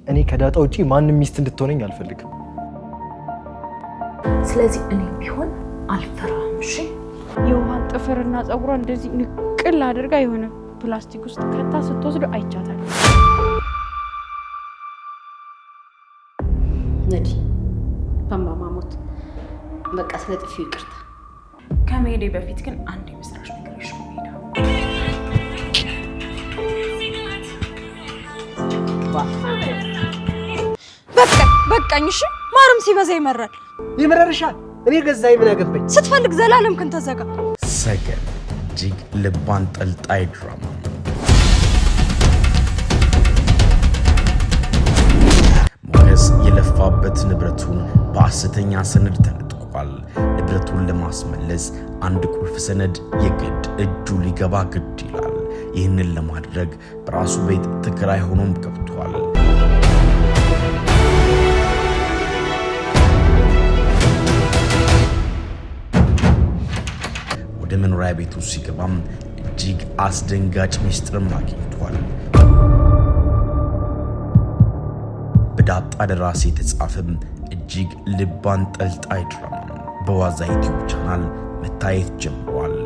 እኔ ከዳጣ ውጪ ማንንም ሚስት እንድትሆነኝ አልፈልግም። ስለዚህ እኔ ቢሆን አልፈራም። እሺ የውሃን ጥፍርና ጸጉሯ እንደዚህ ንቅል አድርጋ የሆነ ፕላስቲክ ውስጥ ከታ ስትወስድ አይቻታል። ነዲ በማማሞት በቃ ስለ ጥፊው ይቅርታ። ከመሄዴ በፊት ግን አንድ የምስራች ነገርሽ ነው ሄዳ በቃኝ። እሺ ማርም ሲበዛ ይመራል። ይመረርሻል። እኔ ገዛኝ ምን አገባኝ? ስትፈልግ ዘላለም ከን ተዘጋ። ሰገን እጅግ ልብ አንጠልጣይ ድራማ ሞገስ የለፋበት ንብረቱን በሐሰተኛ ሰነድ ተነጥቋል። ንብረቱን ለማስመለስ አንድ ቁልፍ ሰነድ የግድ እጁ ሊገባ ግድ ይላል። ይህንን ለማድረግ በራሱ ቤት ተከራይ ሆኖም ገብቷል። ወደ መኖሪያ ቤቱ ሲገባም እጅግ አስደንጋጭ ሚስጥርም አግኝቷል። በዳጣ ደራሲ የተጻፈም እጅግ ልብ አንጠልጣይ ድራማ በዋዛ ዩቲዩብ ቻናል መታየት ጀምሯል።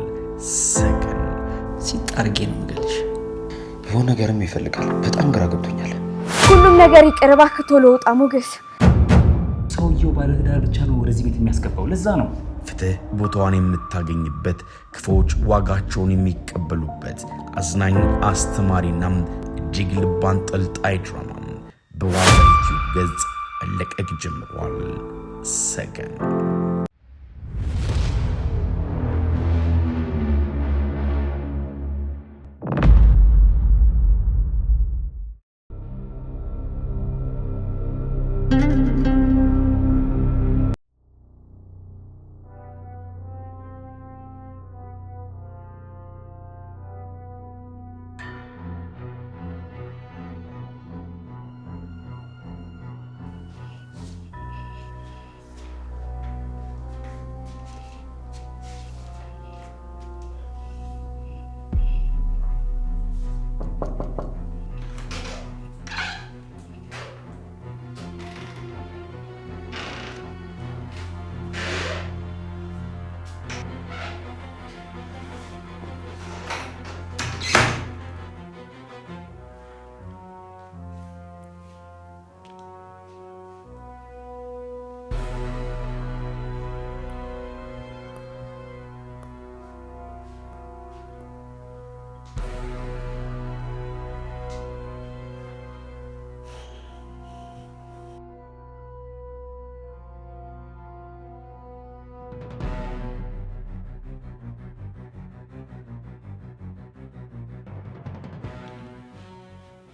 ሰገን ሲጣርጌ ነው የምገልሽ። የሆነ ነገርም ይፈልጋል። በጣም ግራ ገብቶኛል። ሁሉም ነገር ይቅር እባክህ፣ ቶሎ ውጣ ሞገስ። ሰውየው ባለትዳር ብቻ ነው ወደዚህ ቤት የሚያስገባው። ለዛ ነው ፍትህ ቦታዋን የምታገኝበት፣ ክፉዎች ዋጋቸውን የሚቀበሉበት አዝናኝ አስተማሪና እጅግ ልብ አንጠልጣይ ድራማ በዋዛ ዩቲዩብ ገጽ መለቀቅ ጀምሯል። ሰገን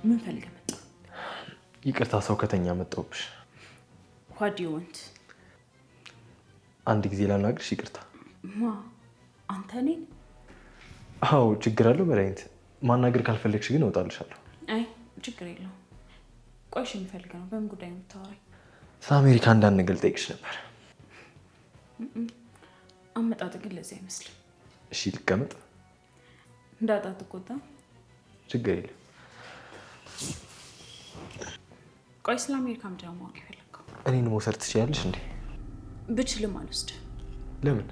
ምን ፈልገህ መጣ? ይቅርታ ሰው ከተኛ መጣሁብሽ። What do you want? አንድ ጊዜ ላናግርሽ። ይቅርታ። ማ አንተ ነኝ? አዎ ችግር አለው መድኃኒት። ማናገር ካልፈለግሽ ግን እወጣልሻለሁ። አይ ችግር የለውም። ቆይሽ የምፈልገው ነው። በምን ጉዳይ ነው የምታወራኝ? ስለ አሜሪካ አንዳንድ ነገር ልጠይቅሽ ነበር። አመጣጥ ግን ለዚህ አይመስልም። እሺ ልቀመጥ? እንዳጣ ተቆጣ። ችግር የለም። ቆይ ስለ አሜሪካ ምንድን ነው ማወቅ የፈለግከው? እኔን መውሰድ ትችያለሽ እንዴ? ብችልም አልወስድም። ለምን?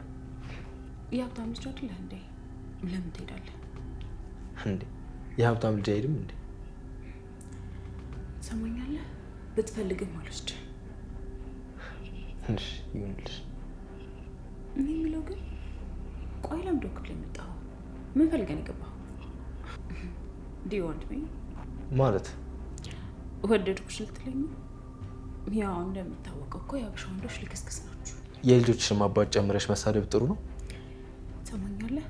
የሀብታም ልጅ አይደለህ እንዴ? ለምን ትሄዳለህ እንዴ? የሀብታም ልጅ አይደለም እንዴ? ትሰማኛለህ? ብትፈልግም አልወስድም። እሺ ይሁንልሽ። እኔ የምለው ግን ቆይ ለምንድን ነው ክፍል የመጣኸው? ምን ፈልገን የገባኸው? Do you want me? ማለት ወደድኩሽ ልትለኝ? ያው እንደሚታወቀው እኮ የሀበሻ ወንዶች ልክስክስ ናቸው። የልጆችሽን ማባት ጨምረሽ መሳደብ ጥሩ ነው? ትሰማኛለህ?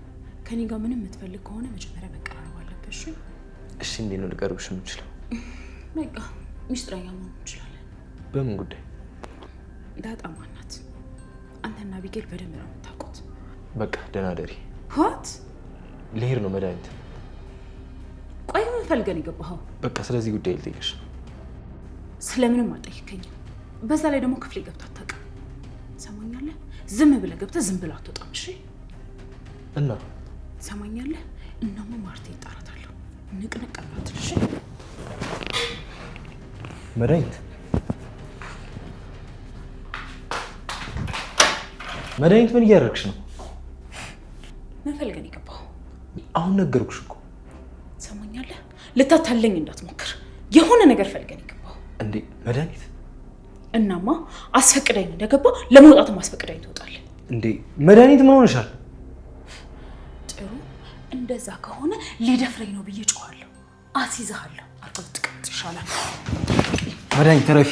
ከኔ ጋር ምንም የምትፈልግ ከሆነ መጀመሪያ መቀራረብ አለብህ። እሺ እንዴት ነው ልቀርብሽ የምችለው? በቃ ሚስጥረኛ መሆን እንችላለን። በምን ጉዳይ? ዳጣ ማናት? አንተና ቢጌል በደንብ ነው የምታውቁት። በቃ ደህና ደሪ። What? ልሄድ ነው መድኃኒት። ቆይ ምን ፈልገን የገባኸው? በቃ ስለዚህ ጉዳይ ልጠይቅሽ። ስለምንም አልጠይቀኝም። በዛ ላይ ደግሞ ክፍሌ ገብታ አታውቅም። ትሰማኛለህ? ዝም ብለህ ገብተህ ዝም ብለህ አትወጣም። እሺ? እና ትሰማኛለህ? እናማ ማርቴ ይጣራታለሁ። ንቅንቅ አላት። እሺ? መድኃኒት ምን እያደረግሽ ነው? ምን ፈልገን የገባው? አሁን ነገርኩሽ እኮ። ሰማኛለህ? ልታታለኝ እንዳትሞክር። የሆነ ነገር ፈልገን የገባው እንዴ? መድኃኒት? እናማ አስፈቅደኝ እንደገባ ለመውጣትም አስፈቅደኝ ትወጣለህ እንዴ? መድኃኒት ምን ሆነሻል? ጥሩ፣ እንደዛ ከሆነ ሊደፍረኝ ነው ብዬ ጮኻለሁ። አስይዝሃለሁ። አጥብጥቀት ይሻላል። መድኃኒት ተረፊ።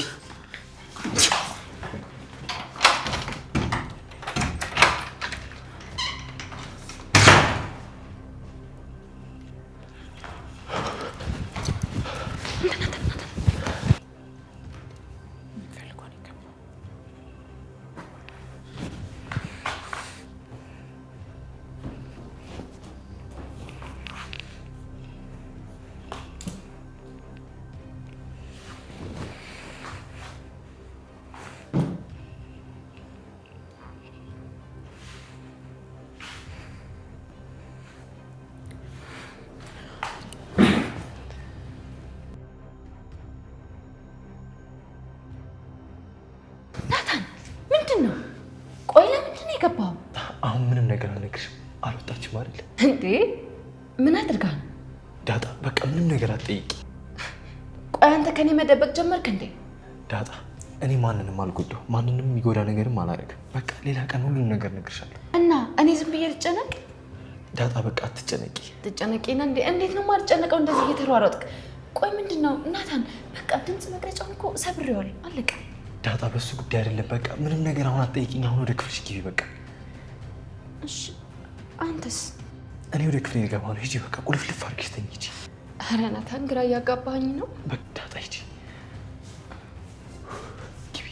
አሁን ምንም ነገር አልነግርሽም። አልወጣችም አይደል እንዴ? ምን አድርጋ ነው? ዳጣ በቃ ምንም ነገር አትጠይቂ። ቆይ አንተ ከኔ መደበቅ ጀመርክ እንዴ? ዳጣ እኔ ማንንም አልጎዳሁ፣ ማንንም የሚጎዳ ነገርም አላደርግም። በቃ ሌላ ቀን ሁሉንም ነገር እነግርሻለሁ። እና እኔ ዝም ብዬ ልጨነቅ? ዳጣ በቃ አትጨነቂ። ትጨነቂና እንዴ? እንዴት ነው የማልጨነቀው? እንደዚህ እየተሯሯጥክ። ቆይ ምንድነው ናታን? በቃ ድምጽ መቅረጫውን እኮ ሰብሬዋለሁ። አለቀ። ዳጣ በሱ ጉዳይ አይደለም። በቃ ምንም ነገር አሁን አትጠይቂኝ። አሁን ወደ ክፍልሽ ግቢ በቃ። እሺ አንተስ? እኔ ወደ ክፍሌ ልገባ ነው። ሂጂ በቃ ቁልፍልፍ አድርጊሽ ተኝ ሂጂ። ኧረ ናታን ግራ እያጋባኸኝ ነው። በቃ ዳጣ ሂጂ ግቢ።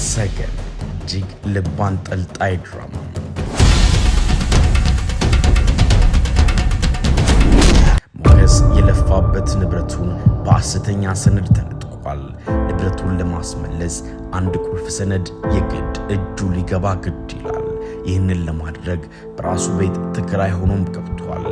ሰገን እጅግ ልብ አንጠልጣይ ድራማ። ሞገስ የለፋበት ንብረቱን በሐሰተኛ ሰነድ ተነጥቋል። ንብረቱን ለማስመለስ አንድ ቁልፍ ሰነድ የግድ እጁ ሊገባ ግድ ይላል። ይህንን ለማድረግ በራሱ ቤት ተከራይ ሆኖም ገብቷል።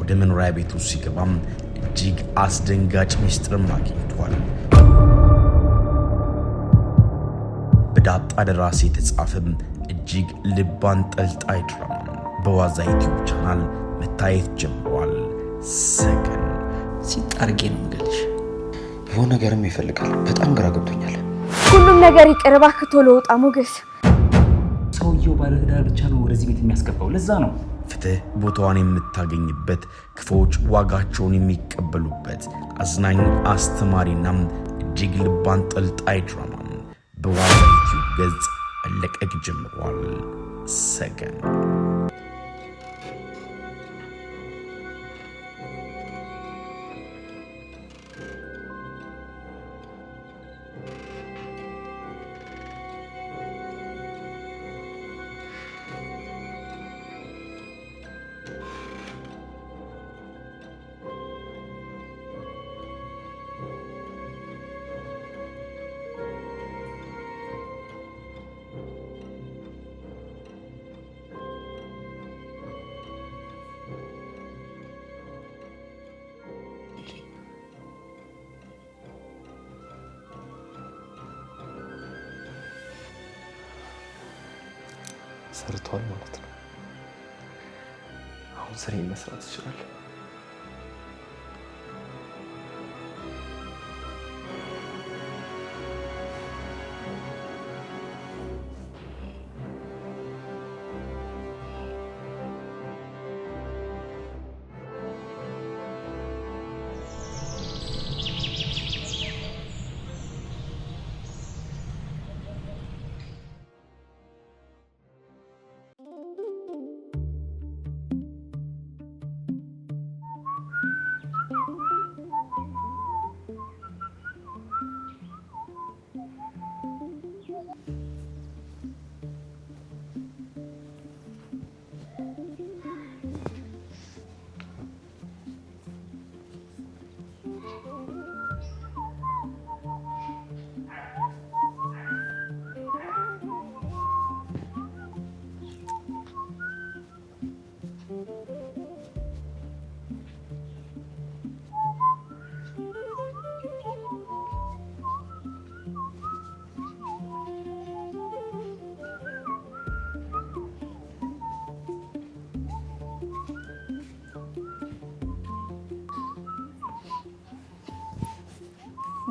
ወደ መኖሪያ ቤቱ ሲገባም እጅግ አስደንጋጭ ሚስጥርም አግኝቷል። በዳጣ ደራሲ የተጻፈም እጅግ ልብ አንጠልጣይ ድራማ በዋዛ ዩቲዩብ ቻናል መታየት ጀምሯል። ሰገን ሲጣርጌ ነው የምገልሽ። የሆነ ነገርም ይፈልጋል። በጣም ግራ ገብቶኛል። ሁሉም ነገር ይቅር እባክህ፣ ቶሎ ውጣ ሞገስ። ሰውየው ባለትዳር ብቻ ነው ወደዚህ ቤት የሚያስገባው። ለዛ ነው ፍትህ ቦታዋን የምታገኝበት፣ ክፉዎች ዋጋቸውን የሚቀበሉበት አዝናኝ አስተማሪና እጅግ ልብ አንጠልጣይ ድራማ በዋዛ ዩቲዩብ ገጽ መለቀቅ ጀምሯል። ሰገን ሰርቷል ማለት ነው። አሁን ስራዬን መስራት እችላለሁ።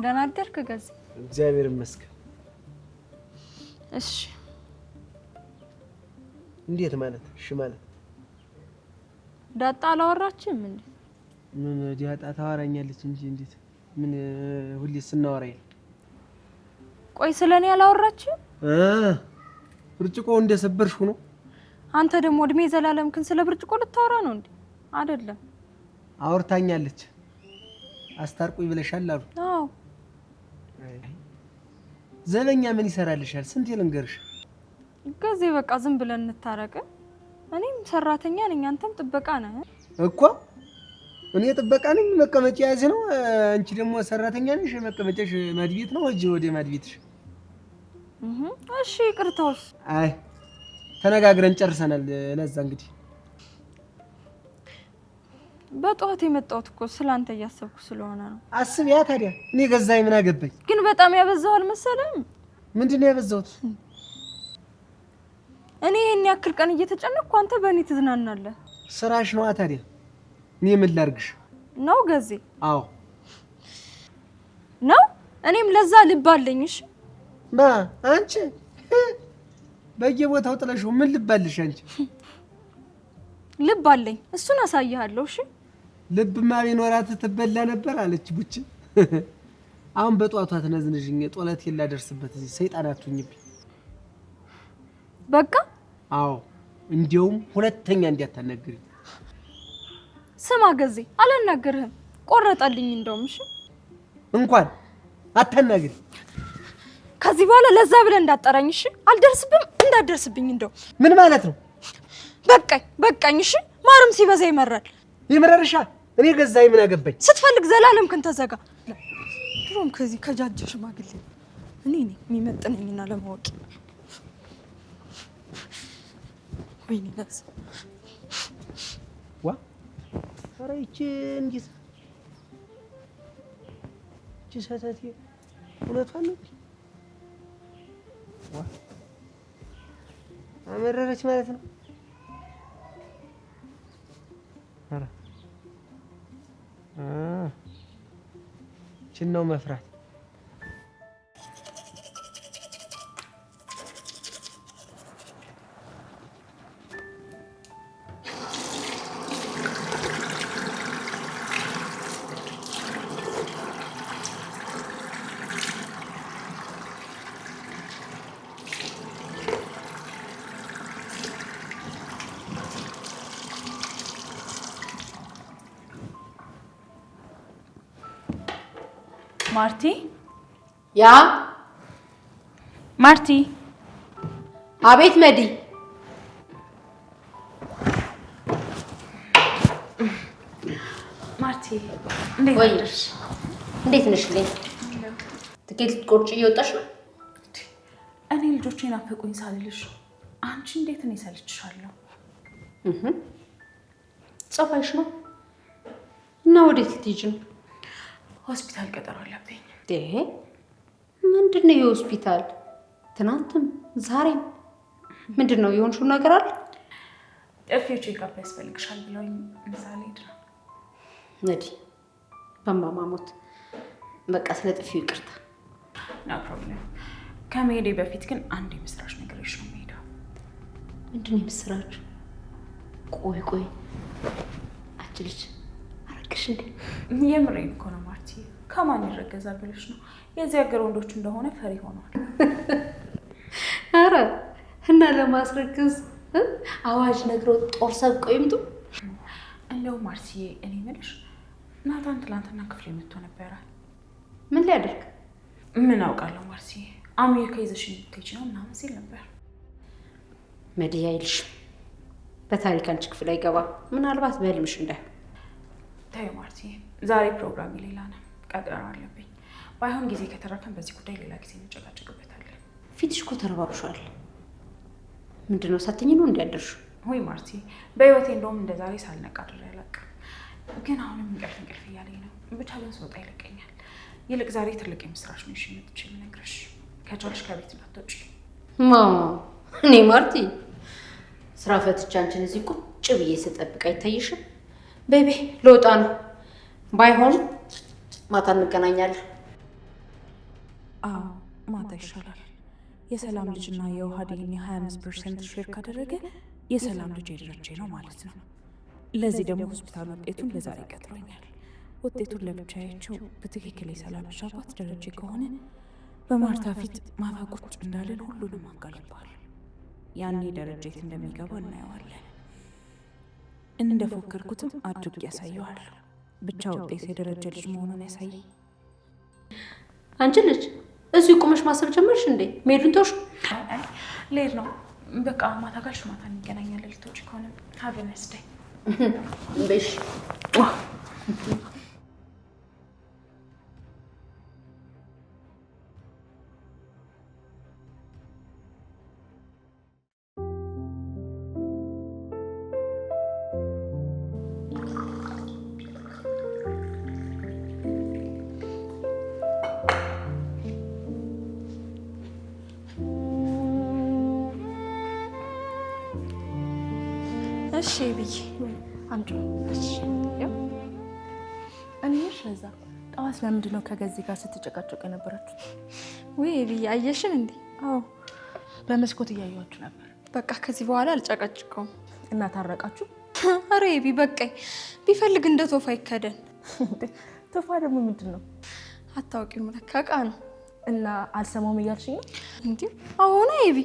ደህና አደርክ ገዝ? እግዚአብሔር ይመስገን። እሺ እንዴት ማለት? እሺ ማለት ዳጣ አላወራችም እንዴ? ምን ዳጣ ታወራኛለች እንጂ እንዴት ምን ሁሌ ስናወራኝ። ቆይ ስለኔ አላወራችም? ብርጭቆ እንደሰበርሽ ሆኖ አንተ ደግሞ እድሜ ዘላለምክን ስለ ብርጭቆ ልታወራ ነው እንዴ? አይደለም አውርታኛለች። አስታርቁኝ ብለሻል አሉ። አዎ ዘበኛ ምን ይሰራልሻል? ስንት ልንገርሽ ገዜ በቃ ዝም ብለን እንታረቅ። እኔም ሰራተኛ ነኝ አንተም ጥበቃ ነህ እኮ። እኔ ጥበቃ ነኝ መቀመጫ ያዝ ነው። አንቺ ደግሞ ሰራተኛ ነሽ መቀመጫሽ ማድቤት ነው። እጂ ወደ ማድቤትሽ። እሺ ይቅርታውስ? አይ ተነጋግረን ጨርሰናል። ለዛ እንግዲህ በጧት የመጣሁት እኮ ስላንተ እያሰብኩ ስለሆነ ነው። አስቢያ ታዲያ እኔ ገዛኝ ምን አገባኝ? ግን በጣም ያበዛው አልመሰለም? ምንድነው ያበዛውት? እኔ ይሄን ያክል ቀን እየተጨነቅኩ አንተ በእኔ ትዝናናለህ። ስራሽ ነው ታዲያ። እኔ ምን ላድርግሽ ነው ገዜ? አዎ ነው። እኔም ለዛ ልብ አለኝ። እሺ ማ አንቺ በየቦታው ጥለሽው ምን ልብ አለሽ አንቺ? ልብ አለኝ፣ እሱን አሳይሃለሁ። እሺ ልብማ ቢኖራት ትበላ ነበር አለች ቡች። አሁን በጧቷ ተነዝንሽኝ ጦለት ይላደርስበት እዚህ ሰይጣን አትሁኝብኝ በቃ። አዎ እንዲያውም ሁለተኛ እንዲያታናግሪ። ስማ ገዜ አላናገርህም፣ ቆረጠልኝ እንደውም። እሺ እንኳን አታናግሪ ከዚህ በኋላ ለዛ ብለህ እንዳጠራኝ። እሺ አልደርስብም እንዳደርስብኝ እንደው። ምን ማለት ነው? በቃኝ። እሺ ማርም ሲበዛ ይመራል። ይመረርሻ። እኔ ገዛኝ ምን አገባኝ? ስትፈልግ ዘላለም ተዘጋ። ድሮም ከዚህ ከጃጀ ሽማግሌ እኔ ነኝ የሚመጥነኝና ለማወቅ። ወይኔ ነስ ዋ ፈራይቺ እንዴት ጅሰተቲ እውነቷን ነው። ዋ አመረረች ማለት ነው። አረ ችነው መፍራት። ማርቲ ያ ማርቲ። አቤት መዲ። ማርቲ እንዴት ነሽ? እንዴት ነሽ? ትኬት ልትቆርጪ እየወጣሽ ነው? እኔ ልጆቼን ናፈቁኝ ሳልልሽ አንቺ እንዴት እኔ ሰልችሻለሁ? ጸባይሽ ነው እና ወዴት ልትሄጂ ነው? ሆስፒታል ቀጠሮ አለብኝ። ምንድነው የሆስፒታል? ትናንትም ዛሬም ምንድነው የሆንሽው ነገር አለ? ጥፊው ቼክአፕ ያስፈልግሻል ብለውኝ ምሳሌ ሄድ ነው። ነዲ በማማሞት በቃ ስለ ጥፊው ይቅርታ። ኖ ፕሮብሌም። ከመሄዴ በፊት ግን አንድ የምስራች ነገርሽ ነው የምሄደው። ምንድን ነው የምስራች? ቆይ አንቺ ልጅ አረግሽ እንዴ? የምሬን እኮ ነው ማርቲ። ከማን ይረገዛል ብለሽ ነው? የዚህ ሀገር ወንዶች እንደሆነ ፈሪ ሆኗል። አረ እና ለማስረገዝ አዋጅ ነግረው ጦር ሰብቆ ይምጡ። እንደው ማርሲዬ እኔ የምልሽ ናታን ትላንትና ክፍል መጥቶ ነበረ። ምን ሊያደርግ? ምን አውቃለሁ ማርሲዬ፣ አሜሪካ ይዘሽኝ ልትሄጂ ነው ምናምን ሲል ነበር። መድያ ይልሽ በታሪክ አንቺ ክፍል አይገባም። ምናልባት በህልምሽ እንዳይሆን። ተይው ማርሲዬ፣ ዛሬ ፕሮግራም ሌላ ነው፣ ቀጠሮ አለብኝ። ባይሆን ጊዜ ከተረፈን በዚህ ጉዳይ ሌላ ጊዜ እንጨቃጨቅበታለን። ፊትሽ እኮ ተረባብሿል። ምንድነው ሳትኝ ነው እንዲያደርሹ? ወይ ማርቲ፣ በህይወቴ እንደውም እንደ ዛሬ ሳልነቃ አድሬ አላውቅም። ግን አሁንም እንቅልፍ እያለኝ ነው። ብቻ ግን ስወጣ ይለቀኛል። ይልቅ ዛሬ ትልቅ የምስራች ነው መጥቼ የምነግርሽ። ከቻልሽ ከቤት እንዳትወጪ። እኔ ማርቲ ስራ ፈትቼ አንቺን እዚህ ቁጭ ብዬ ስጠብቅ አይታይሽም? ቤቢ ልወጣ ነው። ባይሆን ማታ እንገናኛለን። አዎ ማታ ይሻላል። የሰላም ልጅና የውሃ ዲኒ 25% ሼር ካደረገ የሰላም ልጅ የደረጀ ነው ማለት ነው። ለዚህ ደግሞ ሆስፒታል ውጤቱን ለዛሬ ቀጥሮኛል። ውጤቱን ለብቻያቸው በትክክል የሰላም ልጅ አባት ደረጀ ከሆነ በማርታ ፊት ማታ ቁጭ እንዳለን ሁሉንም አጋልባል። ያኔ ደረጀ የት እንደሚገባ እናየዋለን። እንደፎከርኩትም አድርግ ያሳየዋለሁ። ብቻ ውጤት የደረጀ ልጅ መሆኑን ያሳይ። አንቺ ልጅ እዚሁ ቁመሽ ማሰብ ጀመርሽ እንዴ? ሜዱን ተውሽ? ልሄድ ነው በቃ። ማታ ጋልሽ ማታ እንገናኛለን። ልቶች ከሆነ ሀቭ ኤ ናይስ ዴይ። በሽ እሺ ብዬ አንዱ እሺ ያው እኔሽ ለዛ ጠዋት ለምንድን ነው ከገዚ ጋር ስትጨቃጨቁ የነበራችሁት? ወይ ብዬ አየሽን እንዴ? አዎ በመስኮት እያያችሁ ነበር። በቃ ከዚህ በኋላ አልጨቃጭቀውም። እና ታረቃችሁ? አረ ቢ በቃኝ። ቢፈልግ እንደ ቶፋ ይከደን። ቶፋ ደግሞ ምንድን ነው? አታውቂውም? ለካ ዕቃ ነው። እና አልሰማውም እያልሽኝ ነው እንዴ? አሁን ቢ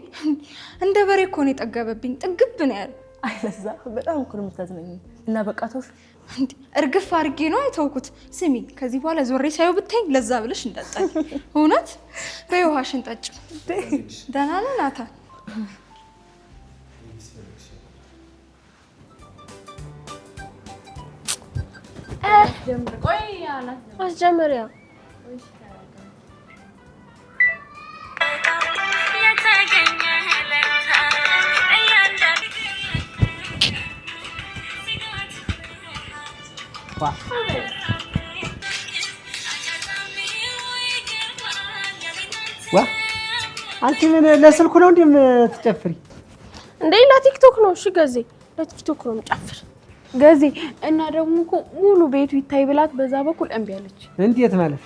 እንደ በሬ እኮ ነው የጠገበብኝ። ጥግብ ነው ያለው። አይ ለዛ በጣም እኮ ነው የምታዝነኝ። እና በቃ ተውሽ እንዴ? እርግፍ አድርጌ ነው አይተውኩት። ስሚ ከዚህ በኋላ ዞሬ ሳይው ብታኝ ለዛ ብለሽ እንዳጣኝ። እውነት በውሃሽን ጠጭ። ደህና ነህ ናታን? ቆይ አስጀምሪያ ዋ አንቺ ምን ለስልኩ ነው እንዴ የምትጨፍሪ? እንዴ ለቲክቶክ ነው። እሺ ገዜ ለቲክቶክ ነው የምጨፍር ገዜ። እና ደግሞ እኮ ሙሉ ቤቱ ይታይ ብላት በዛ በኩል እምቢ አለች። እንዴት ማለት?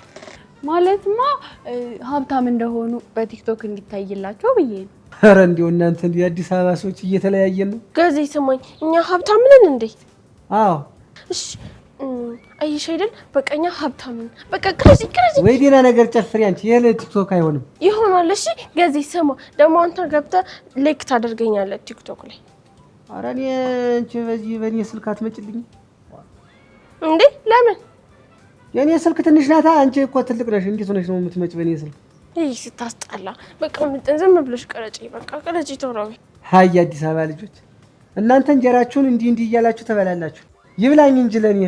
ማለትማ ሀብታም እንደሆኑ በቲክቶክ እንዲታይላቸው ብዬ ነው። ኧረ እንደው እናንተ እንደ አዲስ አበባ ሰዎች እየተለያየን ነው። ገዜ ስማኝ፣ እኛ ሀብታም ነን እንዴ? አዎ እሺ አይሽ አይደል? በቃኛ ሀብታም ነን። በቃ ክረዚ ወይ ሌላ ነገር ጨፍሪ አንቺ። ይሄ ለቲክቶክ አይሆንም። ይሆናል። እሺ ገዜ ስማ፣ ደግሞ አንተ ገብተህ ላይክ ታደርገኛለህ ቲክቶክ ላይ። ኧረ እኔ አንቺ በኔ ስልክ አትመጭልኝ እንዴ? ለምን? የኔ ስልክ ትንሽ ናታ። አንቺ እኮ ትልቅ ነሽ። እንዴት ሆነሽ ነው የምትመጭ በኔ ስልክ? ይሄ ስታስጠላ። በቃ ዝም ብለሽ ቀረጪ። በቃ ቀረጪ ተውራዊ። ሀይ አዲስ አበባ ልጆች፣ እናንተ እንጀራችሁን እንዲህ እያላችሁ ተበላላችሁ። ይብላኝ እንጂ ለኔ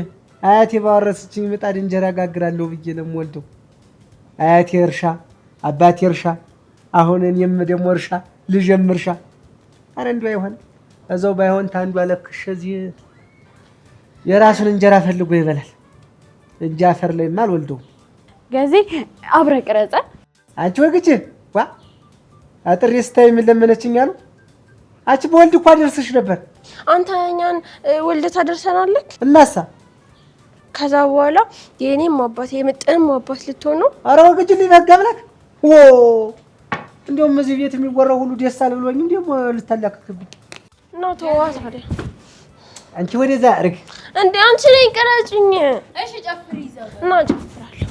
አያቴ ባወረሰችኝ ምጣድ እንጀራ ጋግራለሁ ብዬ ነው የምወልደው። አያቴ እርሻ፣ አባቴ እርሻ፣ አሁን እኔም ደግሞ እርሻ ልጅም እርሻ። ኧረ እንደው አይሆን እዛው ባይሆን ታንዱ አለክሽ እዚህ የራሱን እንጀራ ፈልጎ ይበላል እንጂ አፈር ላይማ አልወልደውም። ገዜ አብረ ቅረጸ። አንቺ ወግቼ ዋ አጥሬ ስታይ ምን ለመነችኝ አሉ። አንቺ በወልድ እኮ አደርስሽ ነበር። አንተ እኛን ወልድ ታደርሰናለህ እናሳ ከዛ በኋላ የኔም አባት የምጥንም አባት ልትሆን ነው። ኧረ ወግጅ ሊነጋብለክ ኦ እንደውም እዚህ ቤት የሚወራው ሁሉ ደስ አልብሎኝ እንደውም ልታላክክብኝ ነው። ተዋ ታዲያ አንቺ ወደዛ አርግ እንዴ አንቺ ነኝ ቀረጭኝ። እሺ ጨፍሪ ይዘው እና ጨፍራለሁ።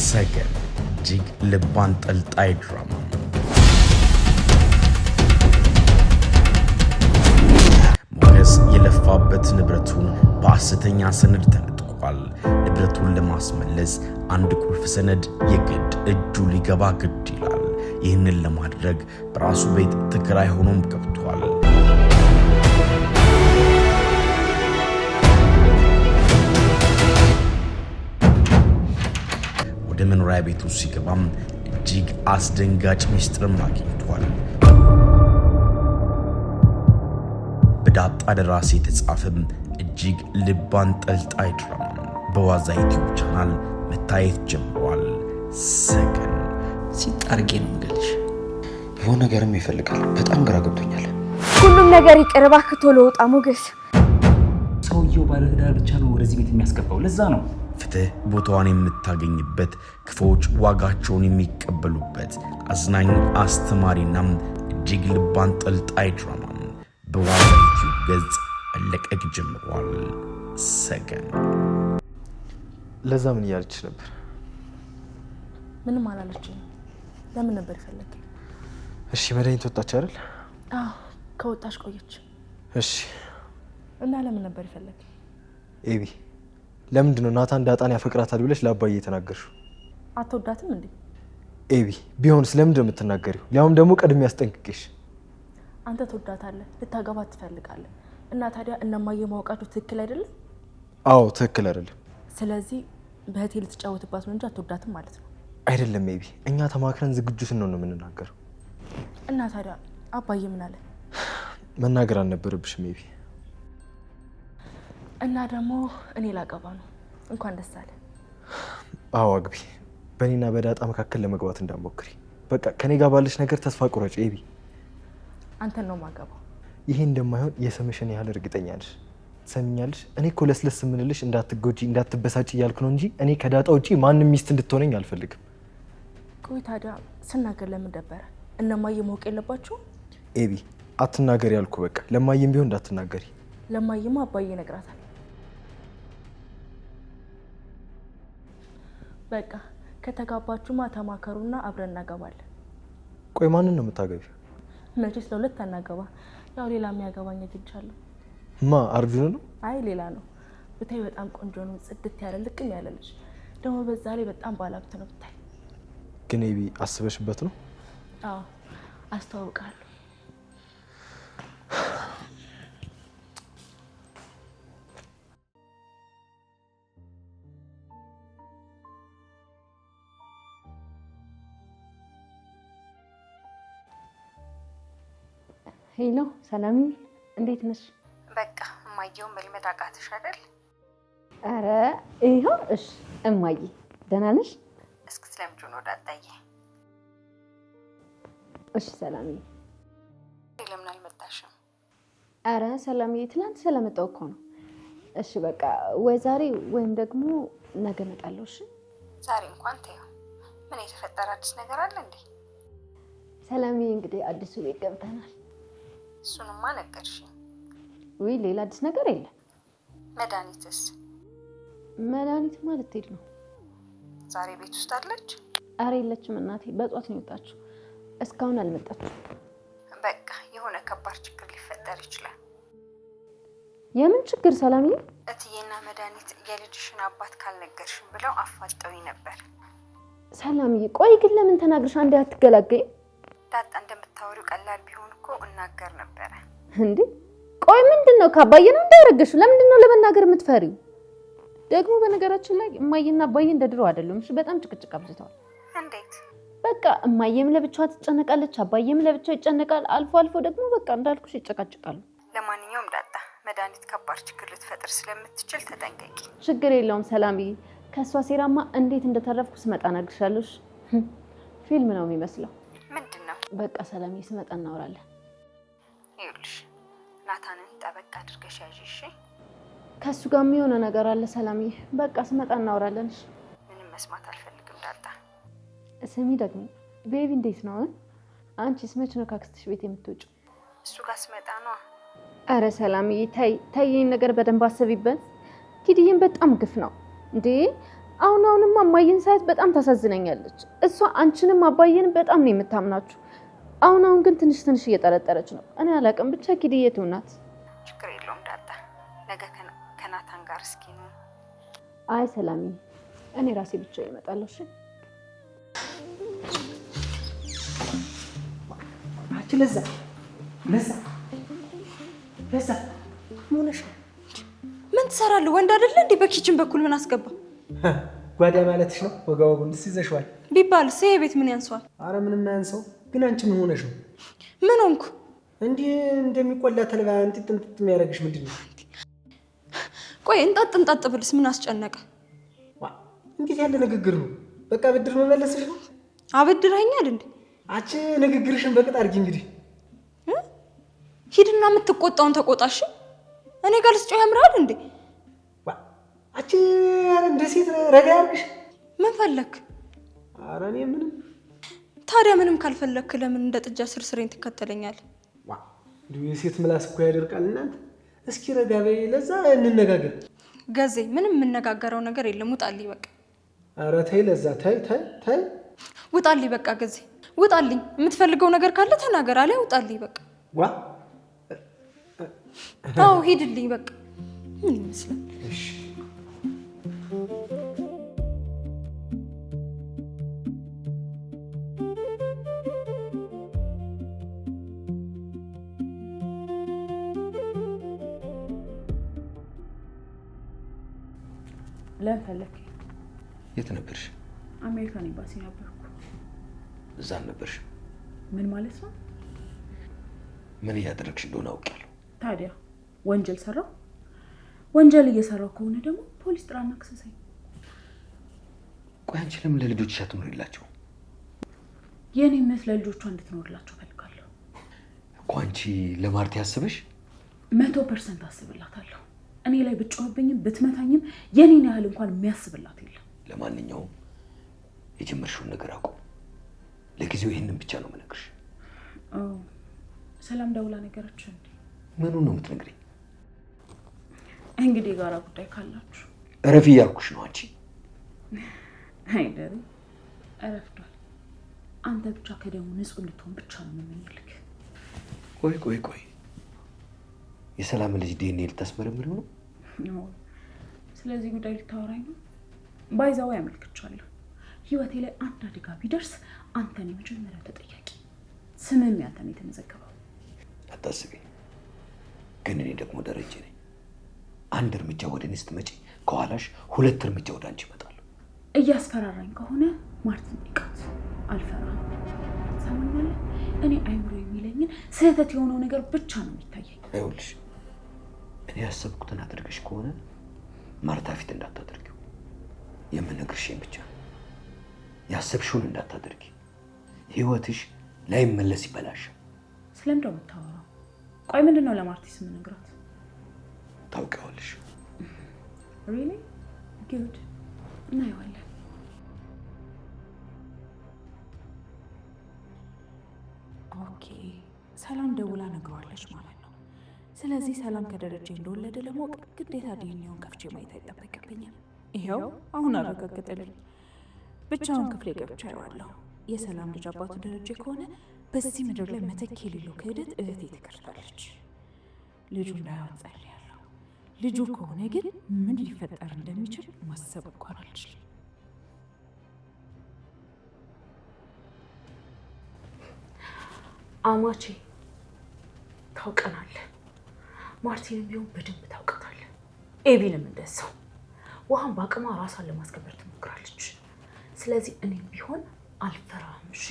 ሰገን እጅግ ልብ አንጠልጣይ ድራማ ሞገስ የለፋበት ንብረቱን በሐሰተኛ ሰነድ ተነጥቋል። ንብረቱን ለማስመለስ አንድ ቁልፍ ሰነድ የግድ እጁ ሊገባ ግድ ይላል። ይህንን ለማድረግ በራሱ ቤት ተከራይ ሆኖም ገብቷል። ወደ መኖሪያ ቤቱ ሲገባም እጅግ አስደንጋጭ ሚስጥርም አግኝቷል። በዳጣ ደራሲ የተጻፈም እጅግ ልብ አንጠልጣይ ድራማ በዋዛ ዩቲዩብ ቻናል መታየት ጀምሯል። ሰገን ሲጣርጌ ነው የምገልሽ። የሆነ ነገርም ይፈልጋል። በጣም ግራ ገብቶኛል። ሁሉም ነገር ይቅር እባክህ፣ ቶሎ ውጣ ሞገስ። ሰውየው ባለትዳር ብቻ ነው ወደዚህ ቤት የሚያስገባው። ለዛ ነው ፍትህ ቦታዋን የምታገኝበት፣ ክፉዎች ዋጋቸውን የሚቀበሉበት አዝናኝ አስተማሪና እጅግ ልብ አንጠልጣይ ድራማ በዋዛ ዩቲዩብ ገጽ መለቀቅ ጀምሯል። ሰገን ለዛ ምን እያለች ነበር? ምንም አላለችኝ። ለምን ነበር ይፈልግ? እሺ መድኃኒት ወጣች አይደል? አዎ ከወጣች ቆየች። እሺ እና ለምን ነበር ይፈልግ? ኤቢ ለምንድን ነው ናታን ዳጣን ያፈቅራታል ብለሽ ለአባዬ የተናገርሽው? አትወዳትም እንዴ? ኤቢ ቢሆንስ ለምንድን ነው የምትናገሪው? ሊያውም ደግሞ ቀድሜ ያስጠንቅቄሽ። አንተ ትወዳታለህ፣ ልታገባት ትፈልጋለህ። እና ታዲያ እነማየ ማውቃቱ ትክክል አይደለም? አዎ ትክክል አይደለም። ስለዚህ በህቴ ልትጫወትባት ነው እንጂ አትወዳትም ማለት ነው? አይደለም ኤቢ፣ እኛ ተማክረን ዝግጁ ስንሆን ነው የምንናገረው። እና ታዲያ አባዬ ምን አለ? መናገር አልነበረብሽም ኤቢ። እና ደግሞ እኔ ላገባ ነው። እንኳን ደስ አለ። አዎ አግቢ። በእኔና በዳጣ መካከል ለመግባት እንዳትሞክሪ። በቃ ከኔ ጋር ባለሽ ነገር ተስፋ ቁረጭ ኤቢ። አንተን ነው ማገባው። ይሄ እንደማይሆን የሰምሽን ያህል እርግጠኛ ነሽ? ሰምኛለሽ? እኔ እኮ ለስለስ ምንልሽ እንዳትጎጂ እንዳትበሳጭ እያልኩ ነው እንጂ እኔ ከዳጣ ውጪ ማንም ሚስት እንድትሆነኝ አልፈልግም። ቆይ ታዲያ ስናገር ለምን ደበረ? እነማየ ማወቅ የለባችሁ? ኤቢ አትናገሪ ያልኩ። በቃ ለማየም ቢሆን እንዳትናገሪ። ለማየማ አባዬ ይነግራታል። በቃ ከተጋባችሁማ ተማከሩና አብረን እናገባለን። ቆይ ማንን ነው የምታገቢው? መቼስ ለሁለት አናገባ። ያው ሌላ የሚያገባኝ ግንቻለሁ። ማ አርጁን ነው? አይ ሌላ ነው። ብታይ በጣም ቆንጆ ነው። ጽድት ያለ ልቅም ያለ ልጅ ደግሞ በዛ ላይ በጣም ባለሀብት ነው ብታይ። ግን ኤቢ አስበሽበት ነው? አዎ አስተዋውቃለሁ። ሄሎ ሰላምዬ፣ እንዴት ነሽ? በቃ እማዬውን መልመድ አቃተሽ አይደል? አረ ይኸው። እሺ እማዬ ደህና ነሽ? እስኪ ስለምንድን ነው ዳጣዬ? እሺ ሰላምዬ። ለምን አልመጣሽም? አረ ሰላምዬ ትናንት ስለመጣሁ እኮ ነው። እሺ በቃ ወይ ዛሬ ወይም ደግሞ ነገ እመጣለሁ። እሺ ዛሬ እንኳን ተይው። ምን የተፈጠረ አዲስ ነገር አለ እንዴ? ሰላምዬ እንግዲህ አዲሱ ቤት ገብተናል። እሱንማ ነገርሽኝ። ወይ ሌላ አዲስ ነገር የለም። መድኃኒትስ? መድኃኒት ማለት ሄድ ነው። ዛሬ ቤት ውስጥ አለች? አረ የለችም እናቴ፣ በጧት ነው የወጣችው። እስካሁን አልመጣችም። በቃ የሆነ ከባድ ችግር ሊፈጠር ይችላል። የምን ችግር ሰላምዬ? እትዬና መድኃኒት የልጅሽን አባት ካልነገርሽም ብለው አፋጠውኝ ነበር። ሰላምዬ ቆይ ግን ለምን ተናግረሽ አንዴ አትገላገይም? ዳጣ እንደምታወሪው ቀላል ቢሆን እኮ እናገር ነበረ። እንዴ ቆይ ምንድነው? ካባዬ ነው እንዳያረገሽ? ለምንድነው ለመናገር የምትፈሪው? ደግሞ በነገራችን ላይ እማዬና አባዬ እንደ ድሮ አይደሉም። እሺ በጣም ጭቅጭቅ አብዝተዋል። እንዴት? በቃ እማዬም ለብቻዋ ትጨነቃለች፣ አባዬም ለብቻው ይጨነቃል። አልፎ አልፎ ደግሞ በቃ እንዳልኩሽ ይጨቃጭቃሉ። ለማንኛውም ዳጣ መድኃኒት ከባድ ችግር ልትፈጥር ስለምትችል ተጠንቀቂ። ችግር የለውም ሰላምዬ። ከሷ ሴራማ እንዴት እንደተረፍኩ ስመጣ እነግርሻለሁ። ፊልም ነው የሚመስለው። ምንድነው? በቃ ሰላምዬ ስመጣ እናወራለን። ይኸውልሽ ናታንን ጠበቅ አድርገሽ ያዥሽ። ከሱ ጋር የሚሆነ ነገር አለ ሰላምዬ። በቃ ስመጣ እናወራለን። ምንም መስማት አልፈልግም ዳጣ። ስሚ ደግሞ ቤቢ እንዴት ነው? አንቺስ መች ነው ካክስትሽ ቤት የምትወጪው? እሱ ጋር ስመጣ ነው። አረ ሰላምዬ ተይ ይሄን ነገር በደንብ አስቢበት። ኪድዬን በጣም ግፍ ነው እንዴ። አሁንማ እማዬን ሳያት በጣም ታሳዝነኛለች። እሷ አንቺንም አባዬን በጣም ነው የምታምናችሁ። አሁን ግን ትንሽ እየጠረጠረች ነው። እኔ አላውቅም፣ ብቻ ኪድዬ ትውናት። ችግር የለውም ዳጣ፣ ነገ ከናታን ጋር እስኪ ነው። አይ ሰላምዬ እኔ ራሴ ብቻ እመጣለሁ። እሺ አንቺ ለዛ ሆነሽ ምን ትሰራለህ? ወንድ አይደለ እንዴ? በኪችን በኩል ምን አስገባ? ጓዳ ማለትሽ ነው? ወጋወጉን ይዘሽዋል ቢባልስ ይሄ ቤት ምን ያንሰዋል? አረ ምንም ያንሰው። ግን አንቺ ምን ሆነሽ ነው? ምን ሆንኩ? እንዲህ እንደሚቆላ ተልባ እንጥጥ የሚያደርግሽ ምንድን ነው? ቆይ እንጣጥ ብልስ ምን አስጨነቀ? እንዴት ያለ ንግግር ነው? በቃ ብድር መመለስሽ ነው? አበድረኛል እንዴ? አንቺ ንግግርሽን በቅጥ አድርጊ እንግዲህ። ሂድና የምትቆጣውን ተቆጣሽ። እኔ ጋር ልስጮህ ያምራል እንዴ? አንቺ እንደ ሴት ረጋ ያርግሽ። ምን ፈለክ? ኧረ እኔ ምንም። ታዲያ ምንም ካልፈለክ ለምን እንደ ጥጃ ስርስሬን ትከተለኛለህ? እንዲሁ የሴት ምላስ እኮ ያደርቃል እናንተ። እስኪ ረጋ በይ፣ ለዛ እንነጋገር። ገዜ ምንም የምነጋገረው ነገር የለም። ውጣልኝ በቃ። ኧረ ተይ ለዛ፣ ተይ ውጣልኝ በቃ ገዜ ውጣልኝ። የምትፈልገው ነገር ካለ ተናገር፣ አለ ውጣልኝ በቃ። አዎ ሂድልኝ በቃ። ምን ይመስላል? እሺ ለምን ፈለክ? የት ነበርሽ? አሜሪካን ኤምባሲ ነበርኩ። እዛ ነበርሽ? ምን ማለት ነው? ምን እያደረግሽ እንደሆነ አውቃለሁ። ታዲያ ወንጀል ሰራው? ወንጀል እየሰራው ከሆነ ደግሞ ፖሊስ ጥራና ክሰሰኝ። ቆይ አንቺ ለምን ለልጆችሽ አትኖሪላቸው? የኔ እምነት ለልጆቿ እንድትኖርላቸው ፈልጋለሁ እኮ። አንቺ ለማርቲ አስበሽ? 100% አስብላታለሁ። እኔ ላይ ብትጮህብኝም ብትመታኝም የኔን ያህል እንኳን የሚያስብላት የለም። ለማንኛውም የጀመርሽውን ነገር አቁም። ለጊዜው ይሄንን ብቻ ነው የምነግርሽ። ሰላም ደውላ ነገረች እንዴ? ምኑን ነው የምትነግሪኝ? እንግዲህ የጋራ ጉዳይ ካላችሁ እረፊ እያልኩሽ ነው። አንቺ አይደል? እረፍዷል። አንተ ብቻ ከደሙ ንጹህ እንድትሆን ብቻ ነው የምመኝልህ። ቆይ የሰላም ልጅ ዲኤንኤ ልታስመረምሪው ነው? ስለዚህ ጉዳይ ልታወራኝ ነው? ባይዛው ያመልክቻለሁ። ህይወቴ ላይ አንድ አደጋ ቢደርስ አንተን የመጀመሪያው ተጠያቂ። ስምም ያንተን የተመዘገበው። አታስቢ። ግን እኔ ደግሞ ደረጀ ነኝ። አንድ እርምጃ ወደ እኔ ስትመጪ ከኋላሽ 2 እርምጃ ወደ አንቺ እመጣለሁ። እያስፈራራኝ ከሆነ ማርቲን ዲቃት አልፈራም። ሰማኛለህ? እኔ አይምሮ የሚለኝን ስህተት የሆነው ነገር ብቻ ነው የሚታየኝ። ይኸውልሽ እኔ ያሰብኩትን አድርገሽ ከሆነ ማርታ ፊት እንዳታደርጊው። የምነግርሽን ብቻ ያሰብሽውን እንዳታደርጊ። ህይወትሽ ላይመለስ ይበላሻል። ስለምን ነው የምታወራው? ቆይ ምንድን ነው ለማርቲስ የምነግራት? ታውቂዋለሽ። ሪሊ ጉድ። እናየዋለን። ኦኬ ሰላም ደውላ ነግረዋለች ማለት ነው። ስለዚህ ሰላም ከደረጀ እንደወለደ ለማወቅ ግዴታ ዲኤንኤውን ከፍቼ ማየት አይጠበቅብኝም። ይኸው አሁን አረጋግጥልኝ። ብቻውን ክፍሌ ገብቻ አየዋለሁ። የሰላም ልጅ አባቱ ደረጀ ከሆነ በዚህ ምድር ላይ መተኪያ የሌለው ክህደት እህቴ ትከፍታለች። ልጁ እንዳይሆን ጸልያለሁ። ልጁ ከሆነ ግን ምን ሊፈጠር እንደሚችል ማሰብ እንኳን አልችልም። አማቼ ታውቀናለህ። ማርቲንም ቢሆን በደንብ ታውቃታለህ። ኤቢንም እንደዛው። ውሃን በአቅሟ ራሷን ለማስከበር ትሞክራለች። ስለዚህ እኔም ቢሆን አልፈራም። እሺ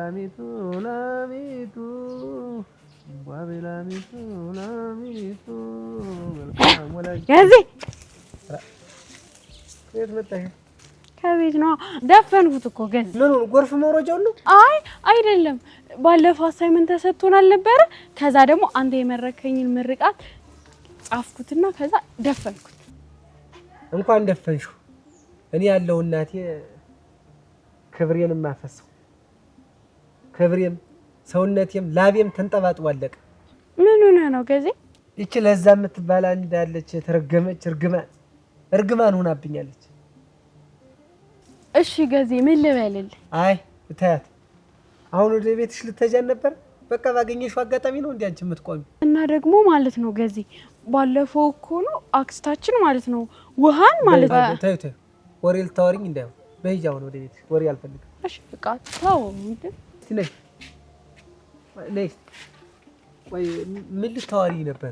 ላሚቱ ላሚቱ ላሚቱ ላሚቱ ገዜ የት መጣሽ? ከቤት ነው። ደፈንኩት እኮ ገዜ። ምኑን? ጎርፍ መውረጃው ነው? አይ አይደለም። ባለፈው አሳይመንት ተሰጥቶናል ነበረ። ከዛ ደግሞ አንተ የመረከኝን ምርቃት ጻፍኩትና ከዛ ደፈንኩት። እንኳን ደፈንሽው። እኔ ያለው እናቴ ክብሬን ማፈሰው ክብሬም ሰውነቴም ላቤም ተንጠባጥቦ አለቀ። ምን ሆነ ነው ገዜ? ይቺ ለዛ የምትባል እንዳለች ተረገመች እርግማን ሆናብኛለች። እሺ ገዜ ምን ልበልልህ? አይ እታያት አሁን ወደ ቤትሽ ልትሄጃን ነበር። በቃ ባገኘሽው አጋጣሚ ነው እንዴ አንቺ የምትቆሚ? እና ደግሞ ማለት ነው ገዜ ባለፈው እኮ ነው አክስታችን ማለት ነው ውሃን ማለት ነው። ተይው ተይው ወሬ ልታወሪኝ እንዳይሆን በሂጂ አሁን ወደ ቤትሽ። ወሬ አልፈልግም። እሺ በቃ ተው። ነይ ነይ። ቆይ ምን ልታወሪኝ ነበር?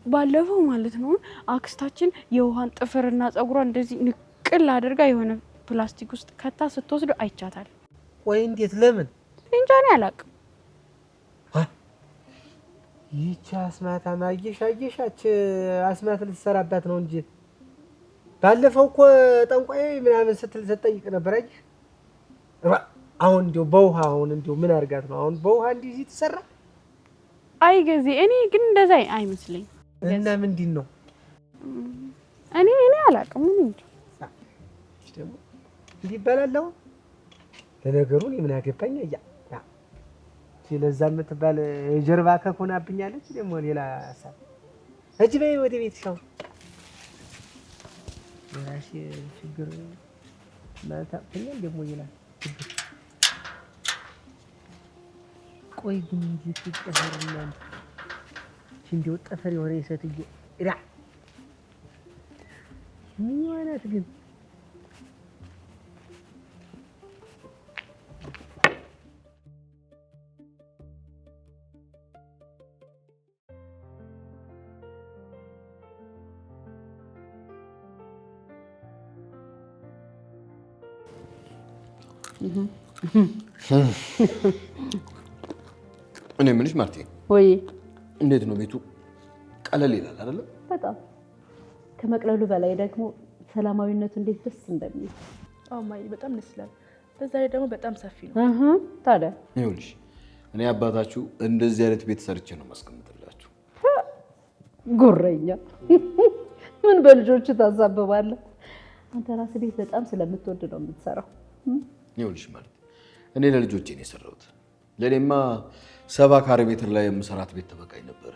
ባለፈው ማለት ነው አክስታችን የውሃን ጥፍርና ጸጉሯ እንደዚህ ንቅል አድርጋ የሆነ ፕላስቲክ ውስጥ ከታ ስትወስድ አይቻታል። ወይ እንዴት? ለምን? እንጃ እኔ አላውቅም። ይቺ አስማታ አየሻች አስማት ልትሰራባት ነው እንጂ ባለፈው እኮ ጠንቋይ ምናምን ስትል ስትጠይቅ ነበር። አየሽ አሁን እንዲያው በውሃ አሁን እንዲያው ምን አድርጋት ነው አሁን በውሃ እንዲህ ትሰራ? አይ ገዜ እኔ ግን እንደዛ አይመስለኝ። እና ምንድን ነው? እኔ አላውቅም። ምን እንጂ ደግሞ እንዲህ ይባላል። ለነገሩ እኔ ምን አገባኝ? ለዛ የምትባል የጀርባ ከሆናብኛለች። ደግሞ ሌላ ሀሳብ እጅ በይ ወደ ቤትሽ። አሁን የራሴ ችግር ማታውቅኛል ደግሞ ይላል ችግር። ቆይ ግን እንዴት ይጠፈርና እንዴው ጠፈር የሆነ የሴትዮ ኢራ ምን ይሆናት ግን? እኔ የምልሽ ማርቴ፣ ወይ እንዴት ነው ቤቱ? ቀለል ይላል አይደለ? በጣም ከመቅለሉ በላይ ደግሞ ሰላማዊነቱ እንዴት ደስ እንደሚል። አዎ ማይ በጣም ደስ ይላል። በዛ ላይ ደግሞ በጣም ሰፊ ነው። ታዲያ ይኸውልሽ እኔ አባታችሁ እንደዚህ አይነት ቤት ሰርቼ ነው ማስቀምጥላችሁ። ጉረኛ ምን በልጆች ታሳብባለህ? አንተ ራስህ ቤት በጣም ስለምትወድ ነው የምትሰራው። ይኸውልሽ ማለት እኔ ለልጆቼ ነው የሰራሁት። ለኔማ 70 ካሬ ሜትር ላይ የምሰራት ቤት ተበቃኝ ነበር።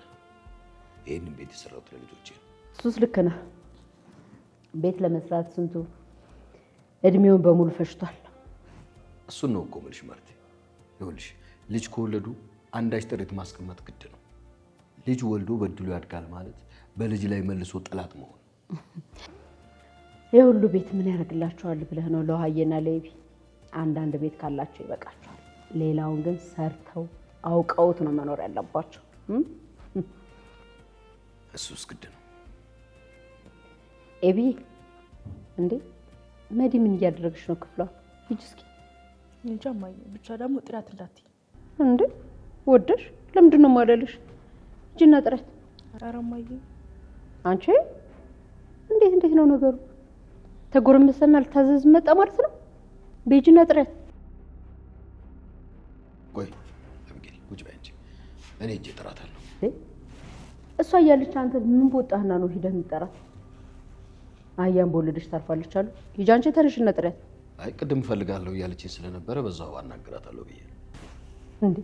ይሄንን ቤት የሰራሁት ለልጆቼ ነው። እሱስ ልክ ነህ። ቤት ለመስራት ስንቱ እድሜውን በሙሉ ፈጅቷል። እሱን ነው እኮ የምልሽ ማርቴ። ይኸውልሽ ልጅ ከወለዱ አንዳች ጥሪት ማስቀመጥ ግድ ነው። ልጅ ወልዶ በድሎ ያድጋል ማለት በልጅ ላይ መልሶ ጠላት መሆን። የሁሉ ቤት ምን ያደርግላቸዋል ብለህ ነው? ለውሃዬና ለይቢ አንዳንድ ቤት ካላቸው ይበቃቸዋል። ሌላውን ግን ሰርተው አውቀውት ነው መኖር ያለባቸው። እሱስ ግድ ነው። ኤቢ እንዴ መዲ ምን እያደረግሽ ነው? ክፍሏ ሂጂ እስኪ። እንጃ ማየ፣ ብቻ ደግሞ ጥራት እንዳትይ። እንዴ ወደሽ ለምንድን ነው ማለልሽ? ሂጂና ጥረት። ኧረ ማየ አንቺ እንዴት ነው ነገሩ? ተጎረመሰና ልታዘዝ መጣ ማለት ነው? ቤጂና ጥረት። ቆይ አብጌል ቁጭ በይ እንጂ እኔ እጄ እጠራታለሁ። እሷ እያለች አንተ ምን ቦጣህና ነው ሂደህ የምትጠራት? አህያን በወለደች ታርፋለች አሉ። ሂጂ አንቺ ተነሽና ጥረት። አይ ቅድም እፈልጋለሁ እያለችኝ ስለነበረ በዛው አናግራታለሁ ብዬ። እንዴ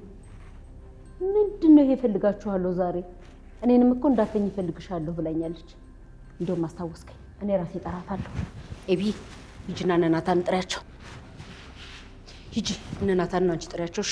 ምንድን ነው ይሄ እፈልጋችኋለሁ ዛሬ? እኔንም እኮ እንዳተኝ እፈልግሻለሁ ብላኛለች። እንደውም አስታወስከኝ፣ እኔ ራሴ እጠራታለሁ። ኤቢ ሂጂና እነ ናታን ጥሪያቸው። ሂጂ እነ ናታን ነው አንቺ ጥሪያቸው። እሺ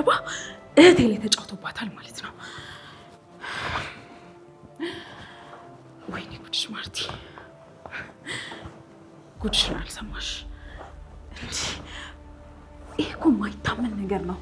ሳይገባ እህቴ ላይ ተጫውቶባታል ማለት ነው። ወይኔ ጉድሽ ማርቲ፣ ጉድሽን አልሰማሽ? ይሄ እኮ የማይታመን ነገር ነው።